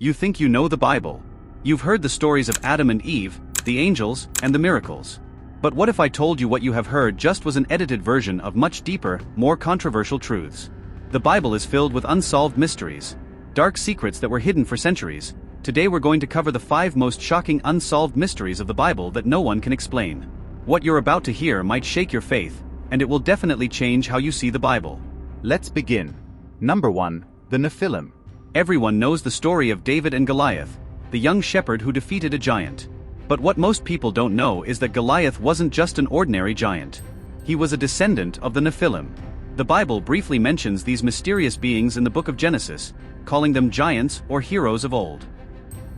You think you know the Bible. You've heard the stories of Adam and Eve, the angels, and the miracles. But what if I told you what you have heard just was an edited version of much deeper, more controversial truths? The Bible is filled with unsolved mysteries, dark secrets that were hidden for centuries. Today we're going to cover the 5 most shocking unsolved mysteries of the Bible that no one can explain. What you're about to hear might shake your faith, and it will definitely change how you see the Bible. Let's begin. Number 1. The Nephilim. Everyone knows the story of David and Goliath, the young shepherd who defeated a giant. But what most people don't know is that Goliath wasn't just an ordinary giant. He was a descendant of the Nephilim. The Bible briefly mentions these mysterious beings in the book of Genesis, calling them giants or heroes of old.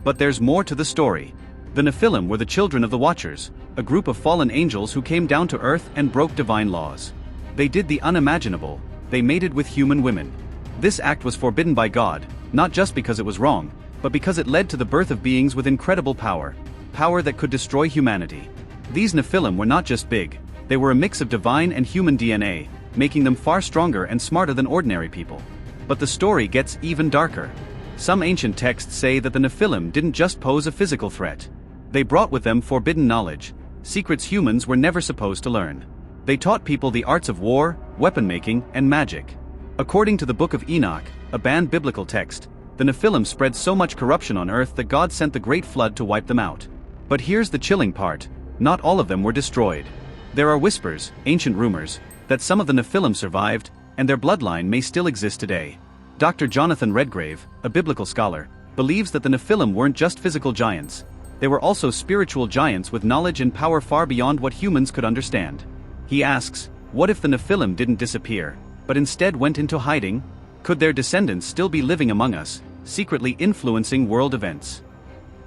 But there's more to the story. The Nephilim were the children of the Watchers, a group of fallen angels who came down to earth and broke divine laws. They did the unimaginable. They mated with human women. This act was forbidden by God, not just because it was wrong, but because it led to the birth of beings with incredible power that could destroy humanity. These Nephilim were not just big, they were a mix of divine and human DNA, making them far stronger and smarter than ordinary people. But the story gets even darker. Some ancient texts say that the Nephilim didn't just pose a physical threat. They brought with them forbidden knowledge, secrets humans were never supposed to learn. They taught people the arts of war, weapon making, and magic. According to the Book of Enoch, a banned biblical text, the Nephilim spread so much corruption on earth that God sent the great flood to wipe them out. But here's the chilling part: not all of them were destroyed. There are whispers, ancient rumors, that some of the Nephilim survived, and their bloodline may still exist today. Dr. Jonathan Redgrave, a biblical scholar, believes that the Nephilim weren't just physical giants. They were also spiritual giants with knowledge and power far beyond what humans could understand. He asks, what if the Nephilim didn't disappear, but instead went into hiding? Could their descendants still be living among us, secretly influencing world events?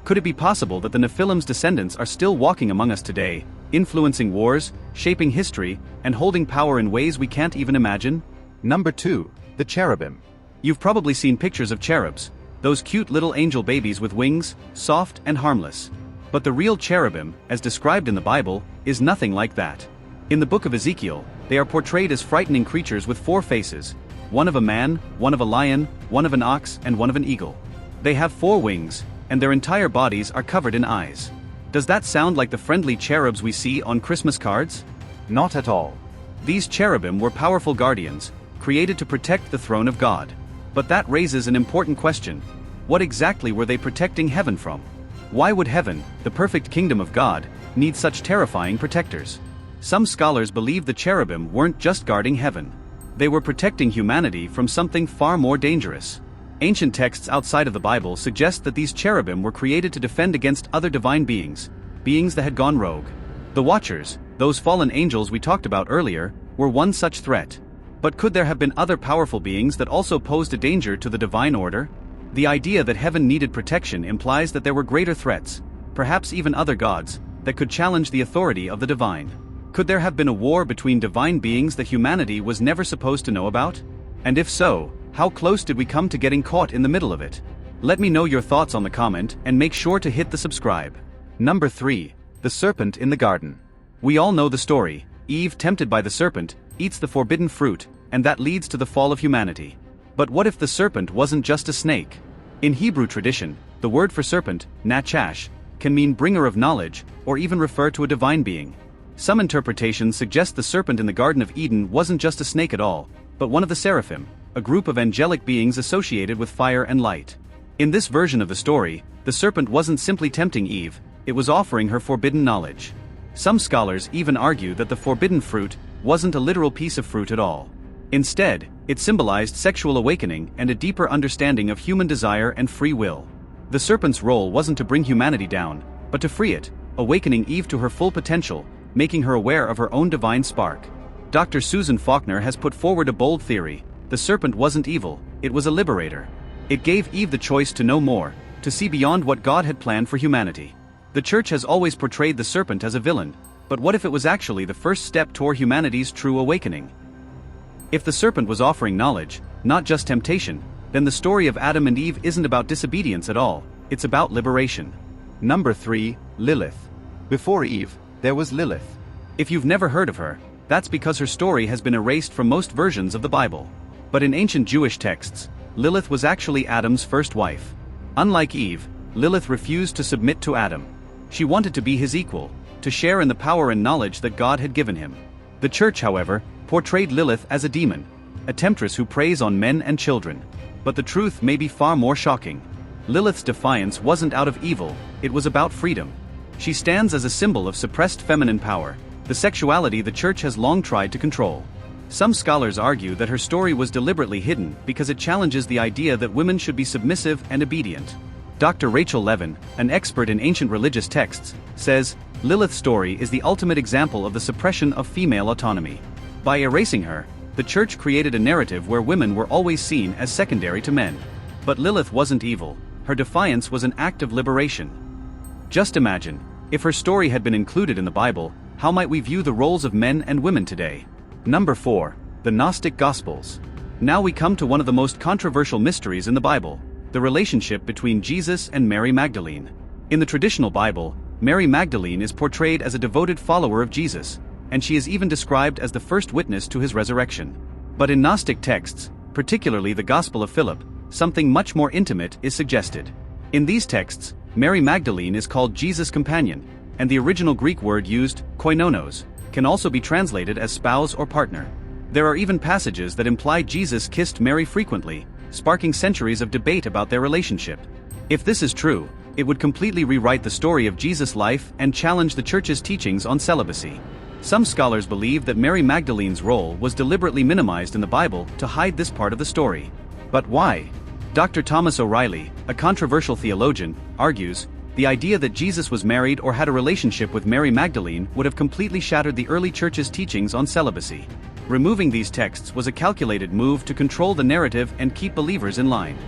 Could it be possible that the Nephilim's descendants are still walking among us today, influencing wars, shaping history, and holding power in ways we can't even imagine? Number 2. The Cherubim. You've probably seen pictures of cherubs, those cute little angel babies with wings, soft and harmless. But the real cherubim, as described in the Bible, is nothing like that. In the book of Ezekiel, they are portrayed as frightening creatures with 4 faces: one of a man, one of a lion, one of an ox, and one of an eagle. They have 4 wings, and their entire bodies are covered in eyes. Does that sound like the friendly cherubs we see on Christmas cards? Not at all. These cherubim were powerful guardians, created to protect the throne of God. But that raises an important question. What exactly were they protecting heaven from? Why would heaven, the perfect kingdom of God, need such terrifying protectors? Some scholars believe the cherubim weren't just guarding heaven. They were protecting humanity from something far more dangerous. Ancient texts outside of the Bible suggest that these cherubim were created to defend against other divine beings that had gone rogue. The Watchers, those fallen angels we talked about earlier, were one such threat. But could there have been other powerful beings that also posed a danger to the divine order? The idea that heaven needed protection implies that there were greater threats, perhaps even other gods, that could challenge the authority of the divine. Could there have been a war between divine beings that humanity was never supposed to know about? And if so, how close did we come to getting caught in the middle of it? Let me know your thoughts on the comment and make sure to hit the subscribe. Number 3. The Serpent in the Garden. We all know the story. Eve, tempted by the serpent, eats the forbidden fruit, and that leads to the fall of humanity. But what if the serpent wasn't just a snake? In Hebrew tradition, the word for serpent, nachash, can mean bringer of knowledge, or even refer to a divine being. Some interpretations suggest the serpent in the Garden of Eden wasn't just a snake at all, but one of the seraphim, a group of angelic beings associated with fire and light. In this version of the story, the serpent wasn't simply tempting Eve, it was offering her forbidden knowledge. Some scholars even argue that the forbidden fruit wasn't a literal piece of fruit at all. Instead, it symbolized sexual awakening and a deeper understanding of human desire and free will. The serpent's role wasn't to bring humanity down, but to free it, awakening Eve to her full potential, making her aware of her own divine spark. Dr. Susan Faulkner has put forward a bold theory: the serpent wasn't evil, it was a liberator. It gave Eve the choice to know more, to see beyond what God had planned for humanity. The church has always portrayed the serpent as a villain, but what if it was actually the first step toward humanity's true awakening? If the serpent was offering knowledge, not just temptation, then the story of Adam and Eve isn't about disobedience at all, it's about liberation. Number 3. Lilith. Before Eve, there was Lilith. If you've never heard of her, that's because her story has been erased from most versions of the Bible. But in ancient Jewish texts, Lilith was actually Adam's first wife. Unlike Eve, Lilith refused to submit to Adam. She wanted to be his equal, to share in the power and knowledge that God had given him. The church, however, portrayed Lilith as a demon, a temptress who preys on men and children. But the truth may be far more shocking. Lilith's defiance wasn't out of evil, it was about freedom. She stands as a symbol of suppressed feminine power, the sexuality the church has long tried to control. Some scholars argue that her story was deliberately hidden because it challenges the idea that women should be submissive and obedient. Dr. Rachel Levin, an expert in ancient religious texts, says, Lilith's story is the ultimate example of the suppression of female autonomy. By erasing her, the church created a narrative where women were always seen as secondary to men. But Lilith wasn't evil, her defiance was an act of liberation. Just imagine, if her story had been included in the Bible, how might we view the roles of men and women today? Number 4. The Gnostic Gospels. Now we come to one of the most controversial mysteries in the Bible, the relationship between Jesus and Mary Magdalene. In the traditional Bible, Mary Magdalene is portrayed as a devoted follower of Jesus, and she is even described as the first witness to his resurrection. But in Gnostic texts, particularly the Gospel of Philip, something much more intimate is suggested. In these texts, Mary Magdalene is called Jesus' companion, and the original Greek word used, koinonos, can also be translated as spouse or partner. There are even passages that imply Jesus kissed Mary frequently, sparking centuries of debate about their relationship. If this is true, it would completely rewrite the story of Jesus' life and challenge the church's teachings on celibacy. Some scholars believe that Mary Magdalene's role was deliberately minimized in the Bible to hide this part of the story. But why? Dr. Thomas O'Reilly, a controversial theologian, argues, the idea that Jesus was married or had a relationship with Mary Magdalene would have completely shattered the early church's teachings on celibacy. Removing these texts was a calculated move to control the narrative and keep believers in line.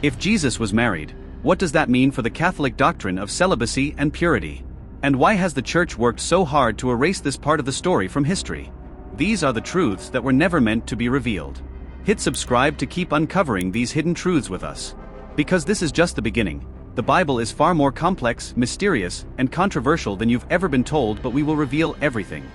If Jesus was married, what does that mean for the Catholic doctrine of celibacy and purity? And why has the church worked so hard to erase this part of the story from history? These are the truths that were never meant to be revealed. Hit subscribe to keep uncovering these hidden truths with us. Because this is just the beginning. The Bible is far more complex, mysterious, and controversial than you've ever been told, but we will reveal everything.